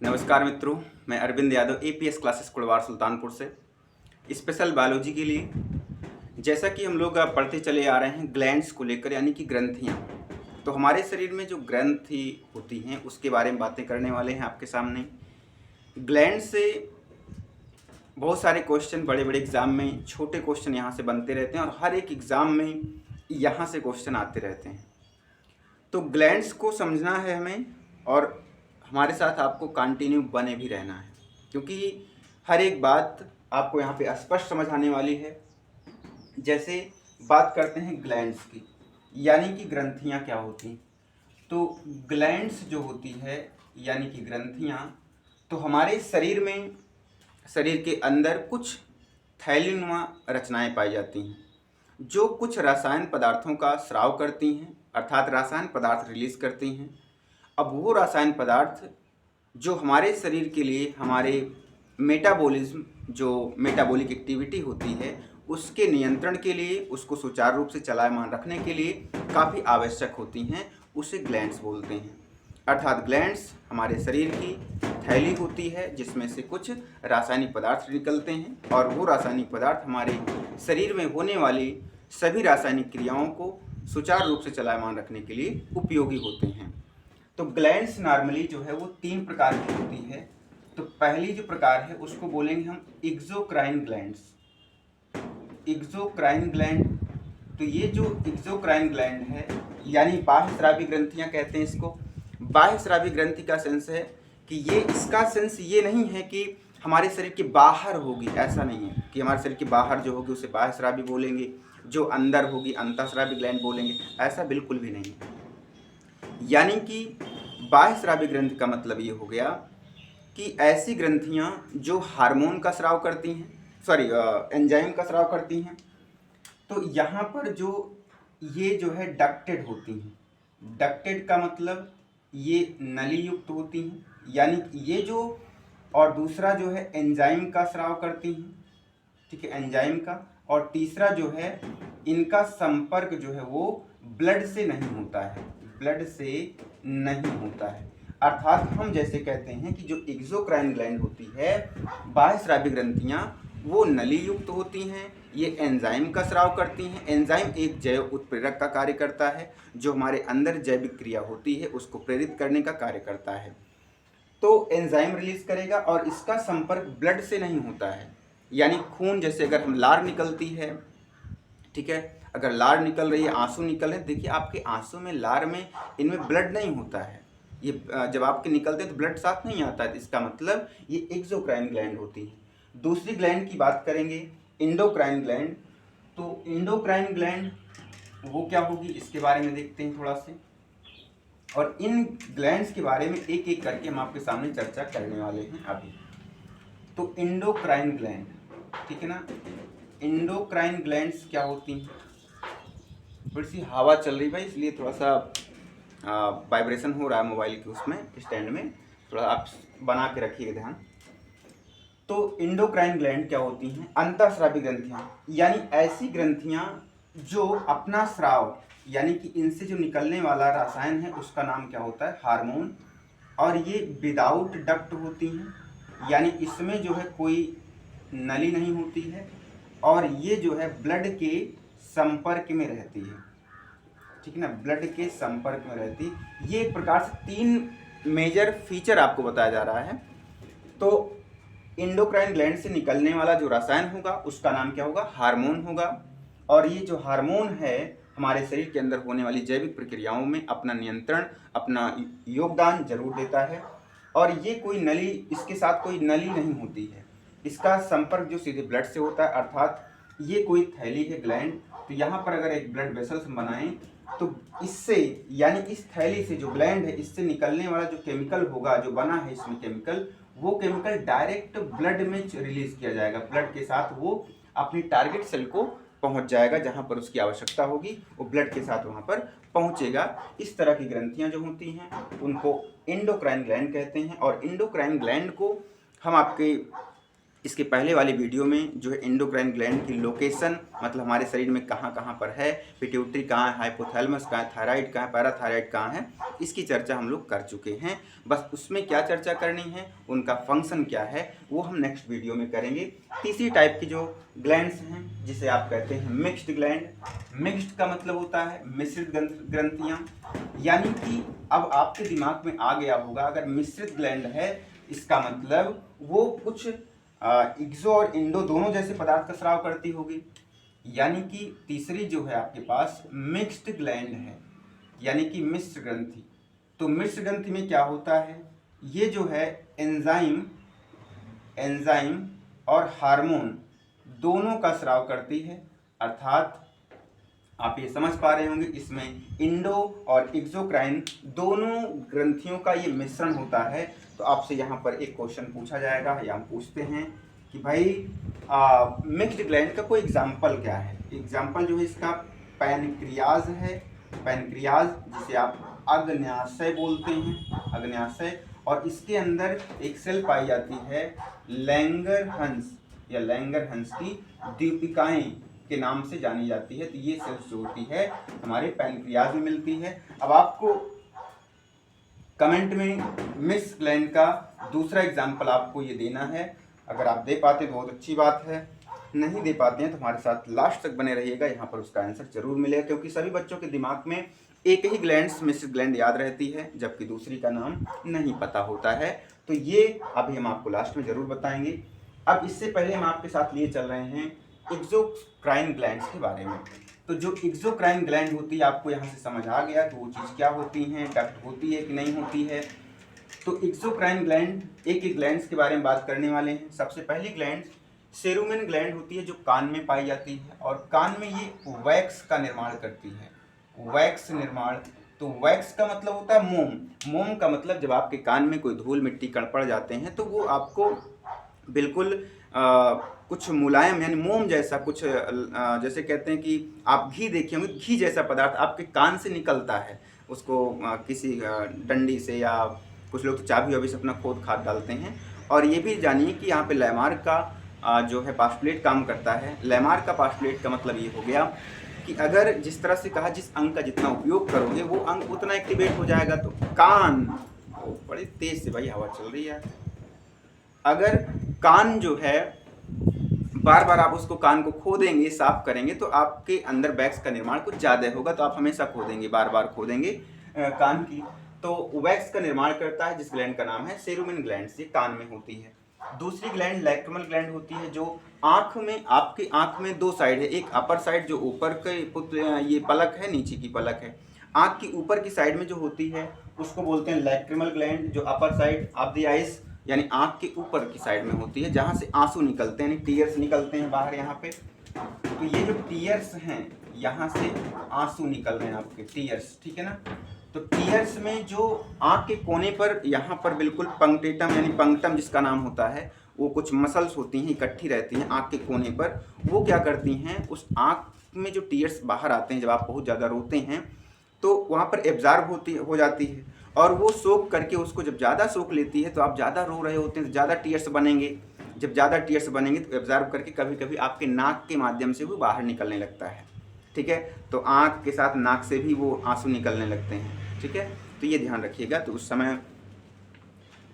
नमस्कार मित्रों, मैं अरविंद यादव एपीएस क्लासेस कुड़वार सुल्तानपुर से स्पेशल बायोलॉजी के लिए। जैसा कि हम लोग पढ़ते चले आ रहे हैं ग्लैंड्स को लेकर, यानी कि ग्रंथियाँ। तो हमारे शरीर में जो ग्रंथि होती हैं उसके बारे में बातें करने वाले हैं आपके सामने। ग्लैंड से बहुत सारे क्वेश्चन बड़े बड़े एग्ज़ाम में, छोटे क्वेश्चन यहाँ से बनते रहते हैं और हर एक एग्ज़ाम में यहाँ से क्वेश्चन आते रहते हैं। तो ग्लैंड्स को समझना है हमें, और हमारे साथ आपको कंटिन्यू बने भी रहना है, क्योंकि हर एक बात आपको यहाँ पे स्पष्ट समझ आने वाली है। जैसे बात करते हैं ग्लैंड्स की, यानी कि ग्रंथियाँ क्या होती हैं। तो ग्लैंड्स जो होती है यानी कि ग्रंथियाँ, तो हमारे शरीर में, शरीर के अंदर कुछ थैलीनुमा रचनाएं पाई जाती हैं जो कुछ रसायन पदार्थों का स्राव करती हैं, अर्थात रासायन पदार्थ रिलीज करती हैं। अब वो रासायन पदार्थ जो हमारे शरीर के लिए, हमारे मेटाबॉलिज्म, जो मेटाबॉलिक एक्टिविटी होती है उसके नियंत्रण के लिए, उसको सुचारू रूप से चलायमान रखने के लिए काफ़ी आवश्यक होती हैं, उसे ग्लैंड्स बोलते हैं। अर्थात ग्लैंड्स हमारे शरीर की थैली होती है जिसमें से कुछ रासायनिक पदार्थ निकलते हैं, और वो रासायनिक पदार्थ हमारे शरीर में होने वाली सभी रासायनिक क्रियाओं को सुचारू रूप से चलायमान रखने के लिए उपयोगी होते हैं। तो ग्लैंड्स नॉर्मली जो है वो 3 प्रकार की होती है। तो पहली जो प्रकार है उसको बोलेंगे हम एक्सोक्राइन ग्लैंड्स। एक्सोक्राइन ग्लैंड, तो ये जो एक्सोक्राइन ग्लैंड है यानी बाह्य स्रावी ग्रंथियां कहते हैं इसको। बाह्य स्रावी ग्रंथि का सेंस है कि ये, इसका सेंस ये नहीं है कि हमारे शरीर के बाहर होगी, ऐसा नहीं है कि हमारे शरीर के बाहर जो होगी उसे बाह्य स्रावी बोलेंगे, जो अंदर होगी अंतःस्रावी ग्लैंड बोलेंगे, ऐसा बिल्कुल भी नहीं है। यानी कि बाह्य स्रावी ग्रंथि का मतलब ये हो गया कि ऐसी ग्रंथियां जो हार्मोन का स्राव करती हैं, एंजाइम का स्राव करती हैं। तो यहाँ पर जो ये जो है डक्टेड होती हैं। डक्टेड का मतलब ये नली युक्त होती हैं, यानी ये जो, और दूसरा जो है एंजाइम का स्राव करती हैं, ठीक है, एंजाइम का। और तीसरा जो है इनका संपर्क जो है वो ब्लड से नहीं होता है, ब्लड से नहीं होता है। अर्थात हम जैसे कहते हैं कि जो एक्सोक्राइन ग्लैंड होती है, बाह्य स्रावी ग्रंथियां, वो नली युक्त होती हैं, ये एंजाइम का स्राव करती हैं। एंजाइम एक जैव उत्प्रेरक का कार्य करता है, जो हमारे अंदर जैविक क्रिया होती है उसको प्रेरित करने का कार्य करता है। तो एंजाइम रिलीज करेगा और इसका संपर्क ब्लड से नहीं होता है। यानी खून, जैसे अगर हम लार निकलती है, ठीक है, अगर लार निकल रही है, आंसू निकल रहे, देखिए आपके आंसू में, लार में, इनमें ब्लड नहीं होता है। ये जब आपके निकलते हैं तो ब्लड साथ नहीं आता है, इसका मतलब ये एक्सोक्राइन ग्लैंड होती है। दूसरी ग्लैंड की बात करेंगे, इंडोक्राइन ग्लैंड। तो इंडोक्राइन ग्लैंड वो क्या होगी, इसके बारे में देखते हैं थोड़ा से, और इन ग्लैंड्स के बारे में एक एक करके हम आपके सामने चर्चा करने वाले हैं अभी। तो इंडोक्राइन ग्लैंड, ठीक है ना, इंडोक्राइन ग्लैंड्स क्या होती हैं। थोड़ी सी हवा चल रही भाई, इसलिए थोड़ा सा वाइब्रेशन हो रहा है मोबाइल के उसमें, स्टैंड में, थोड़ा आप बना के रखिएगा ध्यान। तो इंडोक्राइन ग्लैंड क्या होती हैं, अंतःस्रावी ग्रंथियां, यानी ऐसी ग्रंथियां जो अपना स्राव, यानी कि इनसे जो निकलने वाला रसायन है उसका नाम क्या होता है, हार्मोन। और ये विदाउट डक्ट होती हैं, यानी इसमें जो है कोई नली नहीं होती है, और ये जो है ब्लड के संपर्क में रहती है, ठीक है ना, ब्लड के संपर्क में रहती। ये एक प्रकार से 3 मेजर फीचर आपको बताया जा रहा है। तो इंडोक्राइन ग्लैंड से निकलने वाला जो रसायन होगा उसका नाम क्या होगा, हार्मोन होगा। और ये जो हार्मोन है हमारे शरीर के अंदर होने वाली जैविक प्रक्रियाओं में अपना नियंत्रण, अपना योगदान जरूर देता है। और ये कोई नली, इसके साथ कोई नली नहीं होती है, इसका संपर्क जो सीधे ब्लड से होता है। अर्थात ये कोई थैली है ग्लैंड, तो यहाँ पर अगर एक ब्लड वेसल्स बनाएं तो इससे, यानी इस थैली से जो ग्लैंड है इससे निकलने वाला जो केमिकल होगा, जो बना है इसमें केमिकल, वो केमिकल डायरेक्ट ब्लड में रिलीज किया जाएगा। ब्लड के साथ वो अपनी टारगेट सेल को पहुंच जाएगा, जहां पर उसकी आवश्यकता होगी वो ब्लड के साथ वहां पर पहुंचेगा। इस तरह की ग्रंथियां जो होती हैं उनको इंडोक्राइन ग्लैंड कहते हैं। और इंडोक्राइन ग्लैंड को हम आपके इसके पहले वाली वीडियो में जो है एंडोक्राइन ग्लैंड की लोकेशन, मतलब हमारे शरीर में कहाँ कहाँ पर है, पिट्यूटरी कहाँ है, हाइपोथैलेमस कहाँ है, थायराइड कहाँ है, पैराथायराइड कहाँ है, इसकी चर्चा हम लोग कर चुके हैं। बस उसमें क्या चर्चा करनी है, उनका फंक्शन क्या है, वो हम नेक्स्ट वीडियो में करेंगे। तीसरी टाइप की जो ग्लैंड्स हैं जिसे आप कहते हैं मिक्स्ड ग्लैंड। मिक्स्ड का मतलब होता है मिश्रित ग्रंथियाँ, यानी कि अब आपके दिमाग में आ गया होगा अगर मिश्रित ग्लैंड है इसका मतलब वो कुछ एक्सो और इंडो दोनों जैसे पदार्थ का स्राव करती होगी। यानी कि तीसरी जो है आपके पास मिक्स्ड ग्लैंड है, यानी कि मिश्र ग्रंथि। तो मिश्र ग्रंथि में क्या होता है, ये जो है एंजाइम और हार्मोन दोनों का स्राव करती है। अर्थात आप ये समझ पा रहे होंगे इसमें इंडो और एक्सोक्राइन दोनों ग्रंथियों का ये मिश्रण होता है। तो आपसे यहाँ पर एक क्वेश्चन पूछा जाएगा या हम पूछते हैं कि भाई मिक्स्ड ग्लैंड का कोई एग्जाम्पल क्या है। एग्जाम्पल जो है इसका पैनक्रियाज है, पैनक्रियाज जिसे आप अग्न्याशय बोलते हैं, अग्न्याशय। और इसके अंदर एक सेल पाई जाती है लैंगरहंस या लैंगरहंस की दीपिकाएं के नाम से जानी जाती है। तो ये सेल्स जो होती है हमारे पैनक्रियाज में मिलती है। अब आपको कमेंट में मिक्स्ड ग्लैंड का दूसरा एग्जाम्पल आपको ये देना है। अगर आप दे पाते तो बहुत अच्छी बात है, नहीं दे पाते हैं तो हमारे साथ लास्ट तक बने रहिएगा, यहाँ पर उसका आंसर जरूर मिलेगा। क्योंकि सभी बच्चों के दिमाग में एक ही ग्लैंड्स मिक्स्ड ग्लैंड याद रहती है जबकि दूसरी का नाम नहीं पता होता है। तो ये अभी हम आपको लास्ट में जरूर बताएंगे। अब इससे पहले हम आपके साथ लिए चल रहे हैं एक्सोक्राइन ग्लैंड्स के बारे में। तो जो एक्सोक्राइन ग्लैंड होती है आपको यहाँ से समझ आ गया कि वो चीज़ क्या होती हैं, डक्ट होती है कि नहीं होती है। तो एक्सोक्राइन ग्लैंड एक एक ग्लैंड्स के बारे में बात करने वाले हैं। सबसे पहली ग्लैंड सेरुमेन ग्लैंड होती है जो कान में पाई जाती है और कान में ये वैक्स का निर्माण करती है, वैक्स निर्माण। तो वैक्स का मतलब होता है मोम, मोम का मतलब जब आपके कान में कोई धूल मिट्टी कण पड़ जाते हैं तो वो आपको बिल्कुल कुछ मुलायम यानी मोम जैसा कुछ जैसे कहते हैं कि आप घी देखे होंगे, घी जैसा पदार्थ आपके कान से निकलता है। उसको किसी डंडी से या कुछ लोग तो चाबी वाबी से अपना खोद खाद डालते हैं। और ये भी जानिए कि यहाँ पे लैमार्क का जो है पास्टुलेट काम करता है। लैमार्क का पास्टुलेट का मतलब ये हो गया कि अगर जिस तरह से कहा जिस अंग का जितना उपयोग करोगे वो अंग उतना एक्टिवेट हो जाएगा। तो कान, बड़ी तेज से भाई हवा चल रही है, अगर कान जो है बार बार आप उसको कान को खोदेंगे, साफ करेंगे तो आपके अंदर वैक्स का निर्माण कुछ ज़्यादा होगा। तो आप हमेशा खोदेंगे, बार बार खोदेंगे कान की, तो वैक्स का निर्माण करता है जिस ग्लैंड का नाम है सेरुमेन ग्लैंड, ये कान में होती है। दूसरी ग्लैंड लैक्रिमल ग्लैंड होती है जो आँख में, आपकी आँख में दो साइड है, एक अपर साइड जो ऊपर के ये पलक है, नीचे की पलक है। आँख की ऊपर की साइड में जो होती है उसको बोलते हैं लैक्रिमल ग्लैंड, जो upper side of the eyes यानी आँख के ऊपर की साइड में होती है, जहाँ से आंसू निकलते हैं, यानी टीयर्स निकलते हैं बाहर यहाँ पे। तो ये जो टीयर्स हैं यहाँ से आंसू निकल रहे हैं आपके, टीयर्स, ठीक है ना। तो टीयर्स में जो आँख के कोने पर यहाँ पर बिल्कुल पंक्टेटम यानी पंक्टम जिसका नाम होता है, वो कुछ मसल्स होती हैं इकट्ठी रहती हैं आँख के कोने पर। वो क्या करती हैं, उस आँख में जो टीयर्स बाहर आते हैं जब आप बहुत ज़्यादा रोते हैं तो वहाँ पर एब्जॉर्ब हो जाती है और वो सोख करके, उसको जब ज़्यादा सोख लेती है तो आप ज़्यादा रो रहे होते हैं तो ज़्यादा टीयर्स बनेंगे। जब ज़्यादा टीयर्स बनेंगे तो एब्जॉर्ब करके कभी कभी आपके नाक के माध्यम से वो बाहर निकलने लगता है, ठीक है। तो आँख के साथ नाक से भी वो आंसू निकलने लगते हैं, ठीक है। तो ये ध्यान रखिएगा। तो उस समय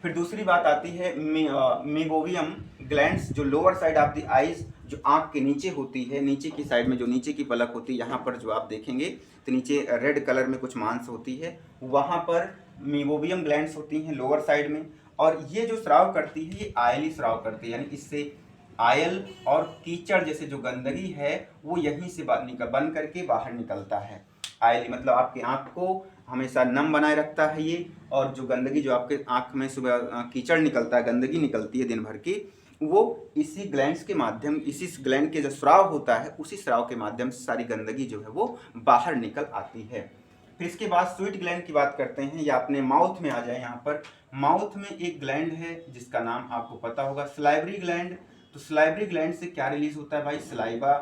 फिर दूसरी बात आती है मेबोवियम ग्लैंड्स, जो lower side of the eyes, जो आँख के नीचे होती है, नीचे की साइड में जो नीचे की पलक होती है, यहाँ पर जो आप देखेंगे तो नीचे रेड कलर में कुछ मांस होती है, वहाँ पर मेबोवियम ग्लैंड्स होती हैं लोअर साइड में। और ये जो स्राव करती है ये आयली स्राव करती है, यानी इससे आयल और कीचड़ जैसे जो गंदगी है वो यहीं से बन करके बाहर निकलता है। आयली मतलब आपकी आँख को हमेशा नम बनाए रखता है ये, और जो गंदगी जो आपके आँख में सुबह कीचड़ निकलता है, गंदगी निकलती है दिन भर की, वो इसी ग्लैंड्स के माध्यम, इसी ग्लैंड के जो स्राव होता है उसी स्राव के माध्यम से सारी गंदगी जो है वो बाहर निकल आती है। फिर इसके बाद स्वीट ग्लैंड की बात करते हैं, या अपने माउथ में आ जाए। यहाँ पर माउथ में एक ग्लैंड है जिसका नाम आपको पता होगा, सलाइवरी ग्लैंड। तो सलाइवरी ग्लैंड से क्या रिलीज होता है भाई, सलाइवा।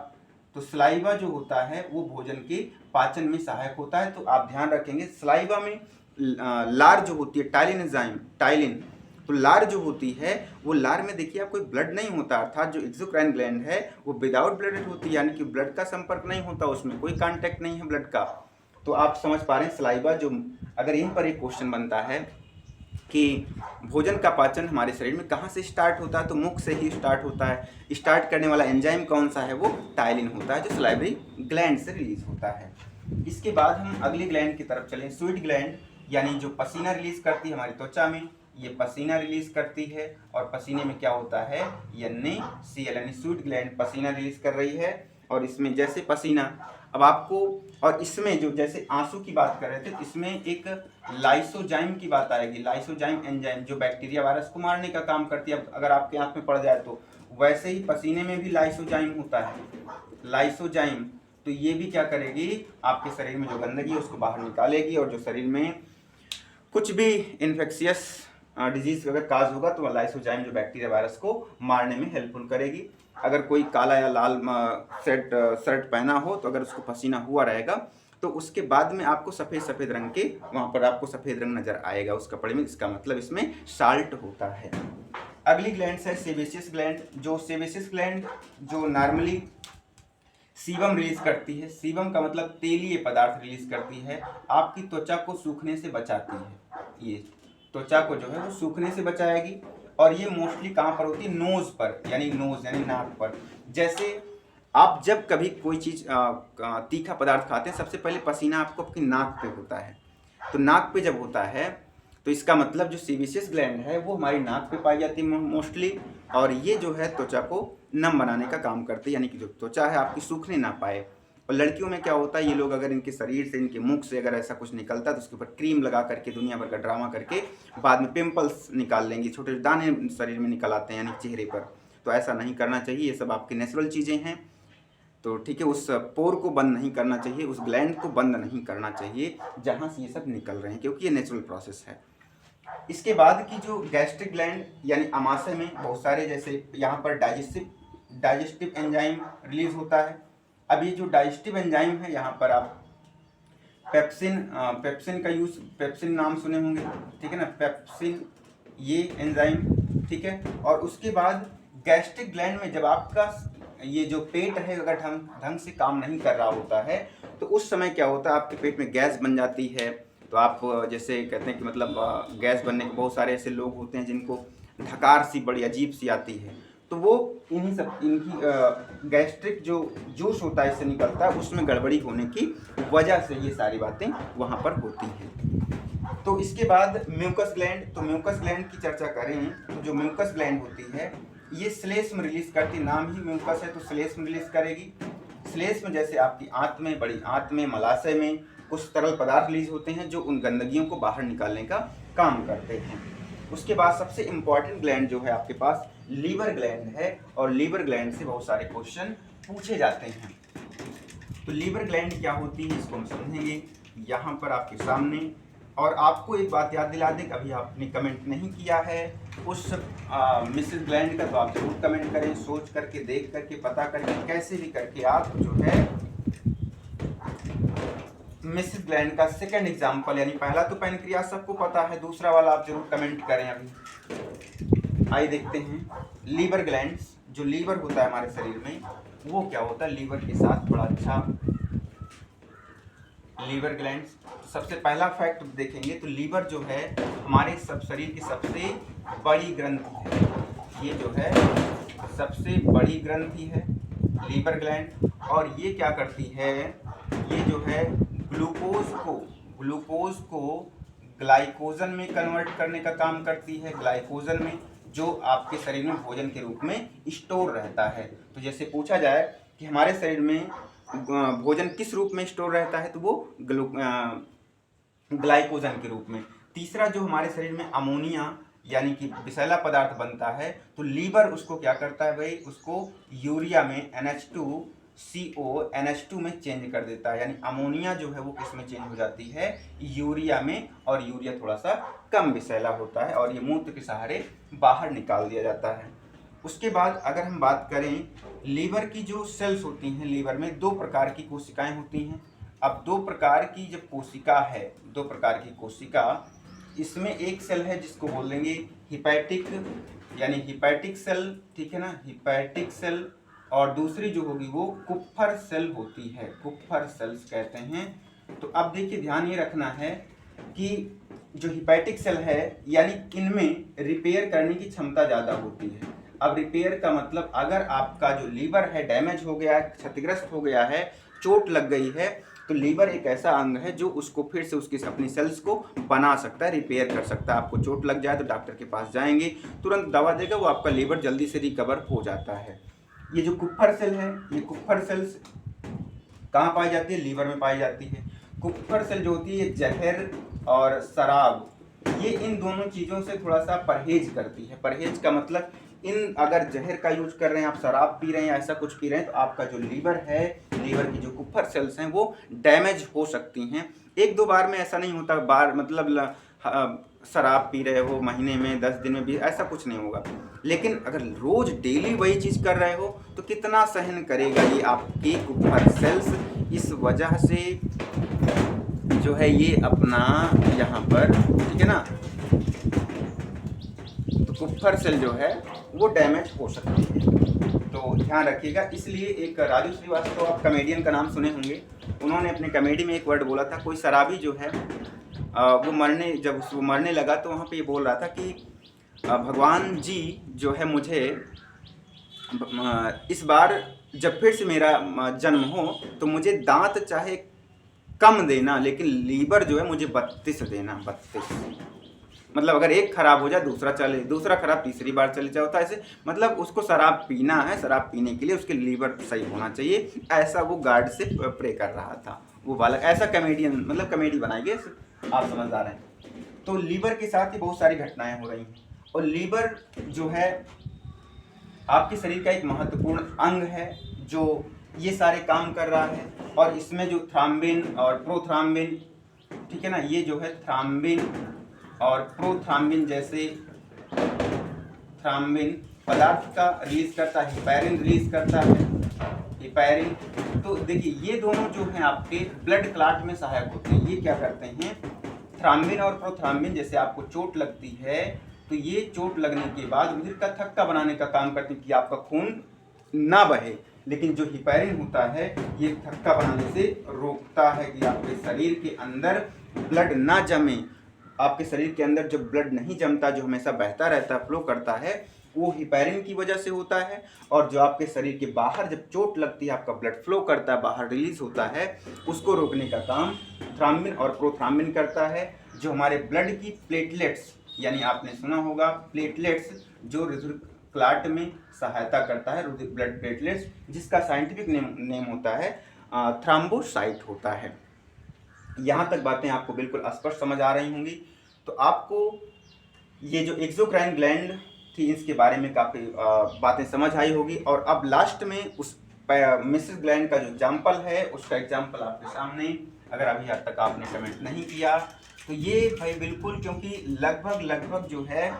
तो सलाइवा जो होता है वो भोजन के पाचन में सहायक होता है। तो आप ध्यान रखेंगे सलाइवा में लार जो होती है टाइलिन एंजाइम, टाइलिन, तो लार जो होती है वो लार में देखिए आप कोई ब्लड नहीं होता, अर्थात जो एक्सोक्राइन ग्लैंड है वो विदाउट ब्लडेड होती है, यानी कि ब्लड का संपर्क नहीं होता, उसमें कोई कांटेक्ट नहीं है ब्लड का। तो आप समझ पा रहे हैं सलाइवा जो, अगर यहीं पर एक क्वेश्चन बनता है कि भोजन का पाचन हमारे शरीर में कहाँ से स्टार्ट होता है, तो मुख से ही स्टार्ट होता है। स्टार्ट करने वाला एंजाइम कौन सा है, वो टाइलिन होता है, जो सलाइवरी ग्लैंड से रिलीज होता है। इसके बाद हम अगली ग्लैंड की तरफ चलें, स्वीट ग्लैंड, यानी जो पसीना रिलीज करती है हमारी त्वचा में, ये पसीना रिलीज करती है। और पसीने में क्या होता है, NaCl, यानी स्वीट ग्लैंड पसीना रिलीज कर रही है। और इसमें जैसे पसीना, अब आपको, और इसमें जो जैसे आंसू की बात कर रहे थे, इसमें एक लाइसोजाइम की बात आएगी। लाइसोजाइम एंजाइम जो बैक्टीरिया वायरस को मारने का काम करती है। अगर आपके आंख में पड़ जाए तो वैसे ही पसीने में भी लाइसोजाइम होता है, लाइसोजाइम। तो ये भी क्या करेगी, आपके शरीर में जो गंदगी है उसको बाहर निकालेगी, और जो शरीर में कुछ भी इन्फेक्शियस डिजीज अगर काज होगा तो लाइसोजाइम जो बैक्टीरिया वायरस को मारने में हेल्पफुल करेगी। अगर कोई काला या लाल शर्ट पहना हो, तो अगर उसको पसीना हुआ रहेगा तो उसके बाद में आपको सफ़ेद सफ़ेद रंग के, वहाँ पर आपको सफ़ेद रंग नज़र आएगा उस कपड़े में, इसका मतलब इसमें साल्ट होता है। अगली ग्लैंड है सेबेशियस ग्लैंड। जो सेबेशियस ग्लैंड जो नॉर्मली सीबम रिलीज करती है, सीबम का मतलब तेलीय पदार्थ रिलीज करती है, आपकी त्वचा को सूखने से बचाती है। ये त्वचा को जो है वो सूखने से बचाएगी। और ये मोस्टली कहाँ पर होती है, नोज पर, यानी नोज यानी नाक पर। जैसे आप जब कभी कोई चीज़ तीखा पदार्थ खाते हैं, सबसे पहले पसीना आपको आपकी नाक पे होता है। तो नाक पे जब होता है तो इसका मतलब जो सेबेशियस ग्लैंड है वो हमारी नाक पे पाई जाती है मोस्टली, और ये जो है त्वचा को नम बनाने का काम करते हैं, यानी कि जो त्वचा है आपकी सूखने ना पाए। और लड़कियों में क्या होता है, ये लोग अगर इनके शरीर से, इनके मुख से अगर ऐसा कुछ निकलता है तो उसके ऊपर क्रीम लगा करके दुनिया भर का ड्रामा करके बाद में पिंपल्स निकाल लेंगी, छोटे दाने शरीर में निकल आते हैं, यानी चेहरे पर। तो ऐसा नहीं करना चाहिए, ये सब आपकी नेचुरल चीज़ें हैं। तो ठीक है, उस पोर को बंद नहीं करना चाहिए, उस ग्लैंड को बंद नहीं करना चाहिए जहाँ से ये सब निकल रहे हैं, क्योंकि ये नेचुरल प्रोसेस है। इसके बाद की जो गैस्ट्रिक ग्लैंड, यानी आमाशय में बहुत सारे, जैसे यहाँ पर डाइजेस्टिव एंजाइम रिलीज होता है। अब ये जो डाइजेस्टिव एंजाइम है, यहाँ पर आप पेप्सिन का यूज, पेप्सिन नाम सुने होंगे, ठीक है ना, पेप्सिन ये एंजाइम, ठीक है। और उसके बाद गैस्ट्रिक ग्लैंड में जब आपका ये जो पेट है अगर ढंग से काम नहीं कर रहा होता है, तो उस समय क्या होता है, आपके पेट में गैस बन जाती है। तो आप जैसे कहते हैं कि मतलब गैस बनने के बहुत सारे ऐसे लोग होते हैं जिनको ढकार सी बड़ी अजीब सी आती है, तो वो इनकी गैस्ट्रिक जो जूस होता है इससे निकलता है, उसमें गड़बड़ी होने की वजह से ये सारी बातें वहाँ पर होती हैं। तो इसके बाद म्यूकस ग्लैंड, तो म्यूकस ग्लैंड की चर्चा करें तो जो म्यूकस ग्लैंड होती है ये श्लेष्म रिलीज करती, नाम ही म्यूकस है तो श्लेष्म रिलीज करेगी। श्लेष्म जैसे आपकी आंत में, बड़ी आंत में, मलाशय में कुछ तरल पदार्थ रिलीज होते हैं जो उन गंदगियों को बाहर निकालने का काम करते हैं। उसके बाद सबसे इम्पॉर्टेंट ग्लैंड जो है आपके पास लीवर ग्लैंड है, और लीवर ग्लैंड से बहुत सारे क्वेश्चन पूछे जाते हैं। तो लीवर ग्लैंड क्या होती है इसको हम समझेंगे यहाँ पर आपके सामने। और आपको एक बात याद दिला दें, अभी आपने कमेंट नहीं किया है उस मिसेस ग्लैंड का, तो आप जरूर कमेंट करें, सोच करके, देख करके, पता करके, कैसे भी करके आप जो है मिसेस ग्लैंड का सेकंड एग्जाम्पल, यानी पहला तो पैनक्रियास सबको पता है, दूसरा वाला आप जरूर कमेंट करें। अभी आइए देखते हैं लीवर ग्लैंड्स। जो लीवर होता है हमारे शरीर में वो क्या होता है, लीवर के साथ बड़ा अच्छा लीवर ग्लैंड्स। सबसे पहला फैक्ट देखेंगे तो लीवर जो है हमारे सब शरीर की सबसे बड़ी ग्रंथि है। ये जो है सबसे बड़ी ग्रंथि है लीवर ग्लैंड। और ये क्या करती है, ये जो है ग्लूकोज को ग्लाइकोजन में कन्वर्ट करने का काम करती है, ग्लाइकोजन में, जो आपके शरीर में भोजन के रूप में स्टोर रहता है। तो जैसे पूछा जाए कि हमारे शरीर में भोजन किस रूप में स्टोर रहता है, तो वो ग्लाइकोजन के रूप में। तीसरा जो हमारे शरीर में अमोनिया यानी कि विषैला पदार्थ बनता है, तो लीवर उसको क्या करता है भाई, उसको यूरिया में NH2CO NH2 में चेंज कर देता है। यानी अमोनिया जो है वो किस में चेंज हो जाती है, यूरिया में। और यूरिया थोड़ा सा कम विषैला होता है और ये मूत्र के सहारे बाहर निकाल दिया जाता है। उसके बाद अगर हम बात करें लीवर की जो सेल्स होती हैं, लीवर में 2 प्रकार की कोशिकाएं होती हैं। अब 2 प्रकार की जब कोशिका है, 2 प्रकार की कोशिका, इसमें एक सेल है जिसको बोल देंगे हिपैटिक, यानी हिपैटिक सेल, ठीक है ना, हिपैटिक सेल। और दूसरी जो होगी वो कुप्फर सेल होती है, कुप्फर सेल्स कहते हैं। तो अब देखिए ध्यान ये रखना है कि जो हिपैटिक सेल है यानी इनमें रिपेयर करने की क्षमता ज़्यादा होती है। अब रिपेयर का मतलब अगर आपका जो लीवर है डैमेज हो गया है, क्षतिग्रस्त हो गया है, चोट लग गई है, तो लीवर एक ऐसा अंग है जो उसको फिर से उसकी अपनी सेल्स को बना सकता है, रिपेयर कर सकता है। आपको चोट लग जाए तो डॉक्टर के पास जाएंगे, तुरंत दवा देगा, वो आपका लीवर जल्दी से रिकवर हो जाता है। ये जो कुप्फर सेल है, ये कुप्फर सेल्स कहाँ पाई जाती है? लीवर में पाई जाती है। कुप्फर सेल जो होती है जहर और शराब, ये इन दोनों चीज़ों से थोड़ा सा परहेज करती है। परहेज का मतलब इन अगर जहर का यूज कर रहे हैं, आप शराब पी रहे हैं या ऐसा कुछ पी रहे हैं, तो आपका जो लीवर है, लीवर की जो कुप्फर सेल्स हैं वो डैमेज हो सकती हैं। एक दो बार में ऐसा नहीं होता, बार मतलब शराब पी रहे हो महीने में 10 दिन में भी ऐसा कुछ नहीं होगा। लेकिन अगर रोज डेली वही चीज़ कर रहे हो तो कितना सहन करेगा ये आपकी कुप्फर सेल्स। इस वजह से जो है ये अपना यहाँ पर, ठीक है ना, तो कुप्फर सेल जो है वो डैमेज हो सकती है, तो ध्यान रखिएगा। इसलिए एक राजू श्रीवास्तव, आप कमेडियन का नाम सुने होंगे, उन्होंने अपने कमेडी में एक वर्ड बोला था, कोई शराबी जो है जब वो मरने लगा तो वहाँ पे ये बोल रहा था कि भगवान जी जो है मुझे इस बार जब फिर से मेरा जन्म हो तो मुझे दांत चाहे कम देना, लेकिन लीवर जो है मुझे 32 देना, 32। मतलब अगर एक खराब हो जाए दूसरा चले, दूसरा खराब तीसरी बार चले जाता है, ऐसे मतलब उसको शराब पीना है, शराब पीने के लिए उसके लीवर सही होना चाहिए, ऐसा वो गार्ड से प्रे कर रहा था वो बालक। ऐसा कमेडियन, मतलब कमेडी बनाएंगे, आप समझदार हैं। तो लीवर के साथ ही बहुत सारी घटनाएं हो रही हैं, और लीवर जो है आपके शरीर का एक महत्वपूर्ण अंग है जो ये सारे काम कर रहा है। और इसमें जो थ्राम्बिन और प्रोथ्राम्बिन, ठीक है ना, ये जो है थ्राम्बिन और प्रोथ्राम्बिन जैसे थ्राम्बिन पदार्थ का रिलीज करता है, हिपैरिन रिलीज करता है, हिपैरिन। तो देखिए ये दोनों जो हैं आपके ब्लड क्लॉट में सहायक होते हैं। ये क्या करते हैं, थ्राम्बिन और प्रोथ्राम्बिन, जैसे आपको चोट लगती है तो ये चोट लगने के बाद रुधिर का थक्का बनाने का काम करते हैं कि आपका खून ना बहे। लेकिन जो हिपैरिन होता है ये थक्का बनाने से रोकता है कि आपके शरीर के अंदर ब्लड ना जमे। आपके शरीर के अंदर जब ब्लड नहीं जमता, जो हमेशा बहता रहता है, फ्लो करता है, वो हिपैरिन की वजह से होता है। और जो आपके शरीर के बाहर जब चोट लगती है, आपका ब्लड फ्लो करता है, बाहर रिलीज होता है, उसको रोकने का काम थ्राम्बिन और प्रोथ्राम्बिन करता है। जो हमारे ब्लड की प्लेटलेट्स, यानी आपने सुना होगा प्लेटलेट्स, जो रुधिर क्लॉट में सहायता करता है, रुधिर ब्लड प्लेटलेट्स, जिसका साइंटिफिक नेम होता है थ्रोम्बोसाइट होता है। यहाँ तक बातें आपको बिल्कुल स्पष्ट समझ आ रही होंगी। तो आपको ये जो एक्सोक्राइन ग्लैंड थी इसके बारे में काफ़ी बातें समझ आई होगी। और अब लास्ट में उस मिसेस ग्लैंड का जो एग्जाम्पल है उसका एग्जाम्पल आपके सामने, अगर अभी अब तक आपने कमेंट नहीं किया तो ये भाई बिल्कुल, क्योंकि लगभग जो है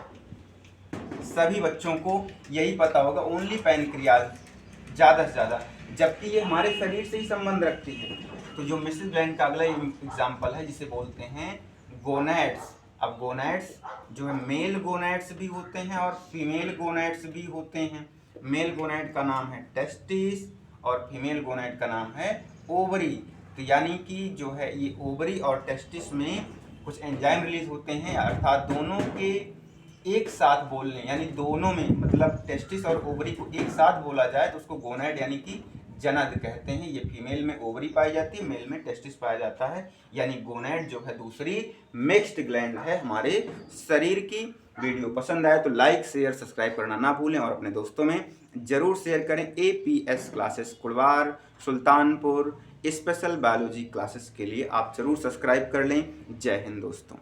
सभी बच्चों को यही पता होगा, ओनली पैनक्रियाज ज़्यादा से ज़्यादा, जबकि ये हमारे शरीर से ही संबंध रखती है। तो जो मिसेस ग्लैंड का अगला एग्जाम्पल है जिसे बोलते हैं गोनैड्स। अब गोनैड्स जो है मेल गोनैड्स भी होते हैं और फीमेल गोनैड्स भी होते हैं। मेल गोनैड का नाम है टेस्टिस और फीमेल गोनैड का नाम है ओवरी। तो यानी कि जो है ये ओवरी और टेस्टिस में कुछ एंजाइम रिलीज होते हैं, अर्थात दोनों के एक साथ बोलने, यानी दोनों में, मतलब टेस्टिस और ओवरी को एक साथ बोला जाए तो उसको गोनैड यानी कि जनद कहते हैं। ये फीमेल में ओवरी पाई जाती है, मेल में टेस्टिस पाया जाता है, यानी गोनैड जो है दूसरी मिक्स्ड ग्लैंड है हमारे शरीर की। वीडियो पसंद आए तो लाइक शेयर सब्सक्राइब करना ना भूलें और अपने दोस्तों में ज़रूर शेयर करें। APS classes Kurwar Sultanpur special biology classes के लिए आप ज़रूर सब्सक्राइब कर लें। जय हिंद दोस्तों।